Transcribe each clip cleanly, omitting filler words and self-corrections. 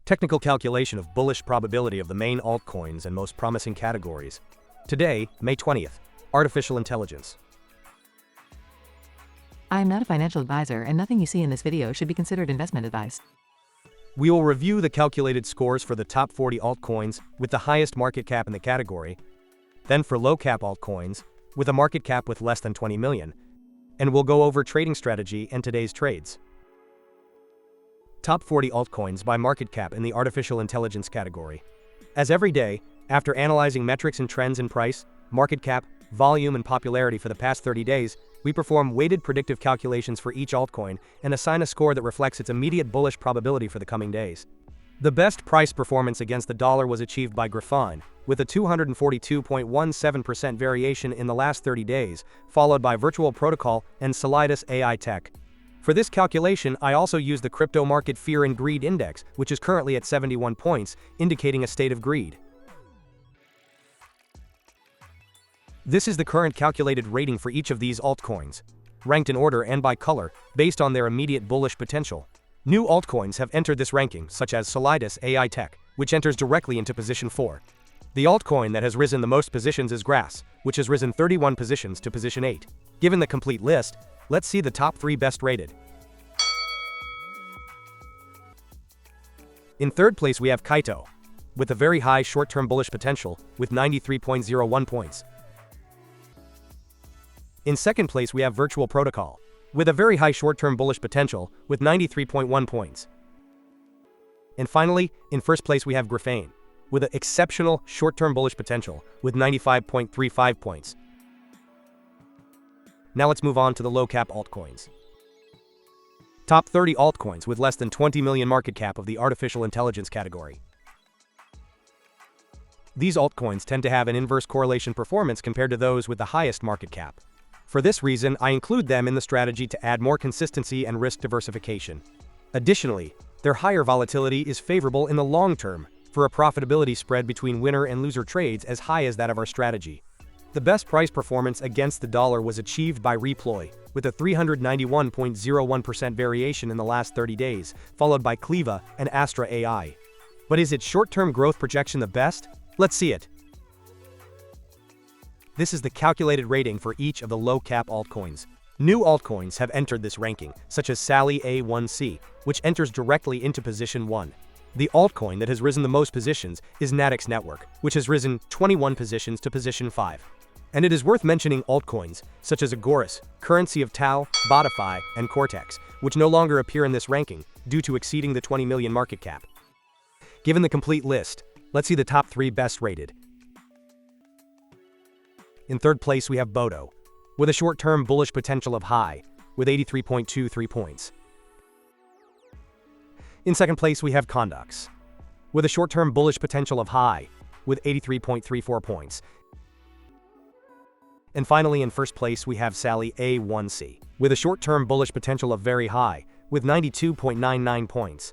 Technical calculation of bullish probability of the main altcoins and most promising categories. Today, May 20th, Artificial Intelligence. I am not a financial advisor and nothing you see in this video should be considered investment advice. We will review the calculated scores for the top 40 altcoins with the highest market cap in the category, then for low cap altcoins with a market cap with less than 20 million, and we'll go over trading strategy and today's trades. Top 40 altcoins by market cap in the artificial intelligence category. As every day, after analyzing metrics and trends in price, market cap, volume and popularity for the past 30 days, we perform weighted predictive calculations for each altcoin and assign a score that reflects its immediate bullish probability for the coming days. The best price performance against the dollar was achieved by GRIFFAIN, with a 242.17% variation in the last 30 days, followed by Virtual Protocol and Sally AI Tech. For this calculation, I also used the crypto market fear and greed index, which is currently at 71 points, indicating a state of greed. This is the current calculated rating for each of these altcoins, ranked in order and by color, based on their immediate bullish potential. New altcoins have entered this ranking, such as Sally AI Tech, which enters directly into position 4. The altcoin that has risen the most positions is GRASS, which has risen 31 positions to position 8. Given the complete list, let's see the top 3 best rated. In third place we have KAITO, with a very high short-term bullish potential, with 93.01 points. In second place we have Virtual Protocol, with a very high short-term bullish potential, with 93.1 points. And finally, in first place we have GRIFFAIN, with an exceptional short-term bullish potential, with 95.35 points. Now let's move on to the low-cap altcoins. Top 30 altcoins with less than 20 million market cap of the artificial intelligence category. These altcoins tend to have an inverse correlation performance compared to those with the highest market cap. For this reason, I include them in the strategy to add more consistency and risk diversification. Additionally, their higher volatility is favorable in the long term for a profitability spread between winner and loser trades as high as that of our strategy. The best price performance against the dollar was achieved by Reploy, with a 391.01% variation in the last 30 days, followed by Cleva and Astra AI. But is its short-term growth projection the best? Let's see it. This is the calculated rating for each of the low-cap altcoins. New altcoins have entered this ranking, such as Sally A1C, which enters directly into position 1. The altcoin that has risen the most positions is KONDUX Network, which has risen 21 positions to position 5. And it is worth mentioning altcoins, such as Agorist, currency of Tau, Botto, and Cortex, which no longer appear in this ranking due to exceeding the 20 million market cap. Given the complete list, let's see the top 3 best rated. In third place we have Botto, with a short-term bullish potential of high, with 83.23 points. In second place we have KONDUX, with a short-term bullish potential of high, with 83.34 points. And finally, in first place we have Sally A1C, with a short-term bullish potential of very high, with 92.99 points.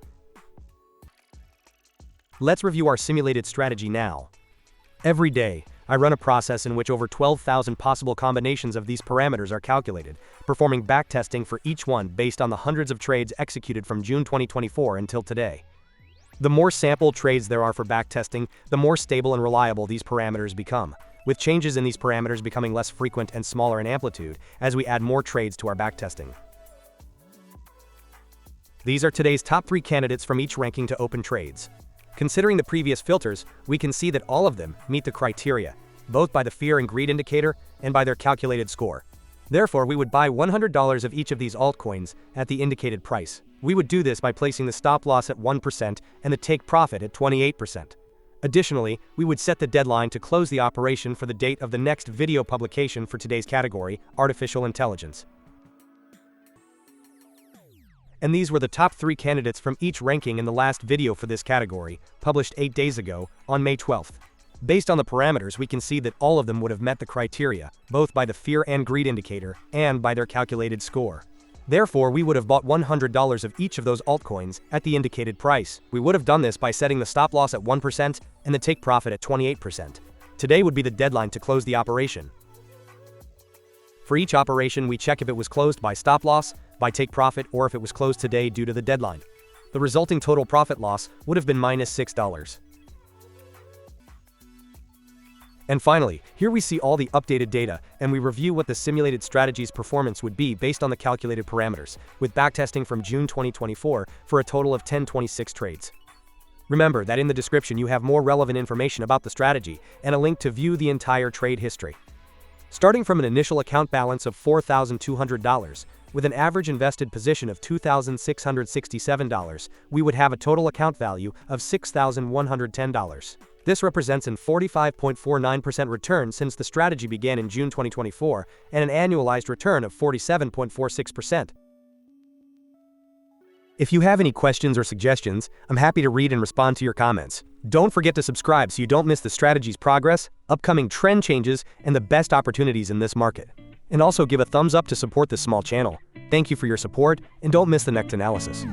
Let's review our simulated strategy now. Every day, I run a process in which over 12,000 possible combinations of these parameters are calculated, performing backtesting for each one based on the hundreds of trades executed from June 2024 until today. The more sample trades there are for backtesting, the more stable and reliable these parameters become, with changes in these parameters becoming less frequent and smaller in amplitude as we add more trades to our backtesting. These are today's top 3 candidates from each ranking to open trades. Considering the previous filters, we can see that all of them meet the criteria, both by the fear and greed indicator and by their calculated score. Therefore, we would buy $100 of each of these altcoins at the indicated price. We would do this by placing the stop loss at 1% and the take profit at 28%. Additionally, we would set the deadline to close the operation for the date of the next video publication for today's category, Artificial Intelligence. And these were the top 3 candidates from each ranking in the last video for this category, published 8 days ago, on May 12th. Based on the parameters, we can see that all of them would have met the criteria, both by the fear and greed indicator, and by their calculated score. Therefore, we would have bought $100 of each of those altcoins at the indicated price. We would have done this by setting the stop loss at 1% and the take profit at 28%. Today would be the deadline to close the operation. For each operation, we check if it was closed by stop loss, by take profit, or if it was closed today due to the deadline. The resulting total profit loss would have been -$6. And finally, here we see all the updated data, and we review what the simulated strategy's performance would be based on the calculated parameters, with backtesting from June 2024 for a total of 1026 trades. Remember that in the description you have more relevant information about the strategy and a link to view the entire trade history. Starting from an initial account balance of $4,200, with an average invested position of $2,667, we would have a total account value of $6,110. This represents an 45.49% return since the strategy began in June 2024 and an annualized return of 47.46%. If you have any questions or suggestions, I'm happy to read and respond to your comments. Don't forget to subscribe so you don't miss the strategy's progress, upcoming trend changes, and the best opportunities in this market. And also give a thumbs up to support this small channel. Thank you for your support, and don't miss the next analysis.